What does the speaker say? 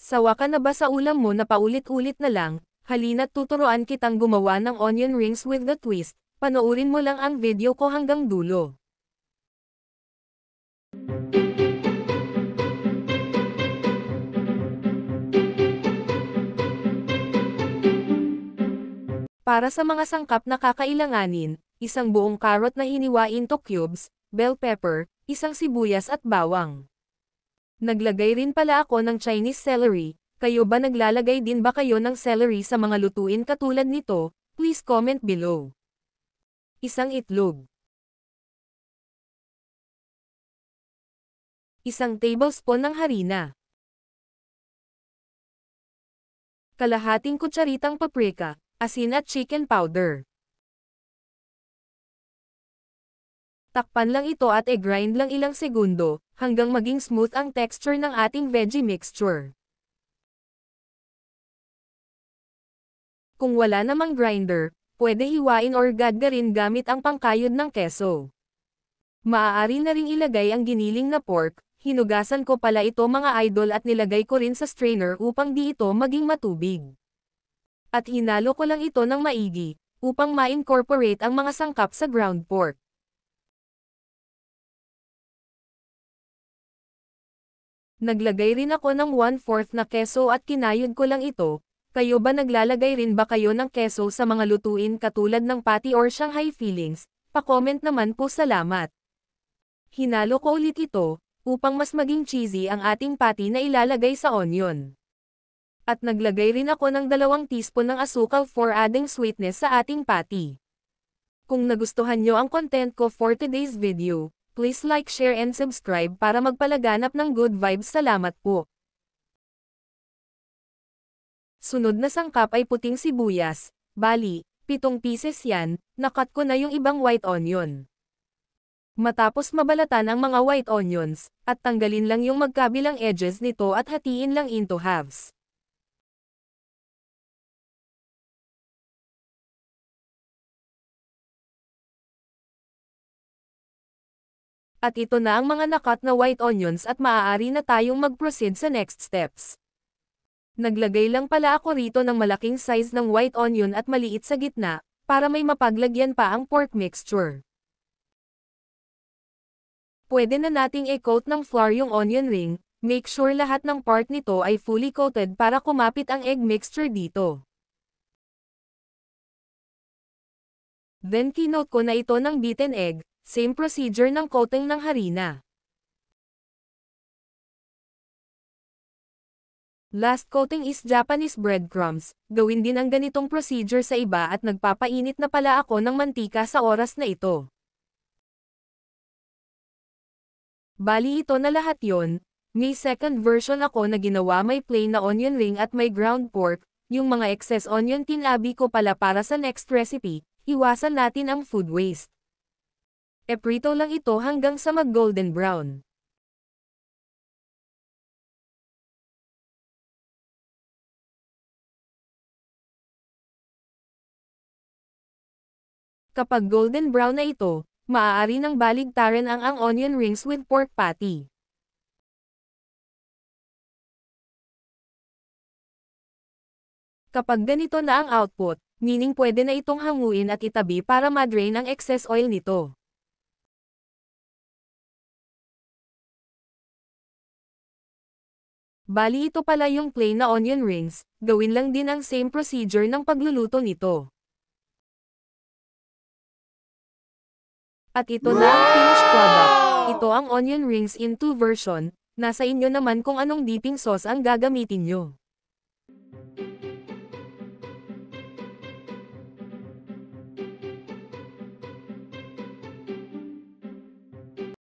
Sawa ka na ba sa ulam mo na paulit-ulit na lang? Halina't tuturuan kitang gumawa ng onion rings with the twist. Panoorin mo lang ang video ko hanggang dulo. Para sa mga sangkap na kakailanganin, isang buong carrot na hiniwa into cubes, bell pepper, isang sibuyas at bawang. Naglagay rin pala ako ng Chinese celery. Kayo ba naglalagay din ba kayo ng celery sa mga lutuin katulad nito? Please comment below. Isang itlog. Isang tablespoon ng harina. Kalahating kutsaritang paprika, asin at chicken powder. Takpan lang ito at i-grind lang ilang segundo, hanggang maging smooth ang texture ng ating veggie mixture. Kung wala namang grinder, pwede hiwain or gadgarin gamit ang pangkayod ng keso. Maaari na ring ilagay ang giniling na pork. Hinugasan ko pala ito mga idol at nilagay ko rin sa strainer upang di ito maging matubig. At hinalo ko lang ito ng maigi, upang ma-incorporate ang mga sangkap sa ground pork. Naglagay rin ako ng 1/4 na keso at kinayod ko lang ito. Kayo ba naglalagay rin ba kayo ng keso sa mga lutuin katulad ng patty or Shanghai fillings? Pa-comment naman po, salamat. Hinalo ko ulit ito, upang mas maging cheesy ang ating patty na ilalagay sa onion. At naglagay rin ako ng 2 teaspoon ng asukal for adding sweetness sa ating patty. Kung nagustuhan nyo ang content ko for today's video, please like, share and subscribe para magpalaganap ng good vibes. Salamat po. Sunod na sangkap ay puting sibuyas. Bali, 7 pieces yan. Nakat ko na yung ibang white onion. Matapos mabalatan ang mga white onions, at tanggalin lang yung magkabilang edges nito at hatiin lang into halves. At ito na ang mga nakat na white onions at maaari na tayong mag-proceed sa next steps. Naglagay lang pala ako rito ng malaking size ng white onion at maliit sa gitna, para may mapaglagyan pa ang pork mixture. Pwede na nating i-coat ng flour yung onion ring. Make sure lahat ng part nito ay fully coated para kumapit ang egg mixture dito. Then kinoat ko na ito ng beaten egg, same procedure ng coating ng harina. Last coating is Japanese breadcrumbs. Gawin din ang ganitong procedure sa iba at nagpapainit na pala ako ng mantika sa oras na ito. Bali ito na lahat yon. May second version ako na ginawa, may plain na onion ring at may ground pork. Yung mga excess onion tinabi ko pala para sa next recipe. Iwasan natin ang food waste. Eprito lang ito hanggang sa mag-golden brown. Kapag golden brown na ito, maaari nang baligtaran ang onion rings with pork patty. Kapag ganito na ang output, meaning pwede na itong hanguin at itabi para ma-drain ang excess oil nito. Bali ito pala yung plain na onion rings, gawin lang din ang same procedure ng pagluluto nito. At ito na ang finished product. Ito ang onion rings in 2 version. Nasa inyo naman kung anong dipping sauce ang gagamitin nyo.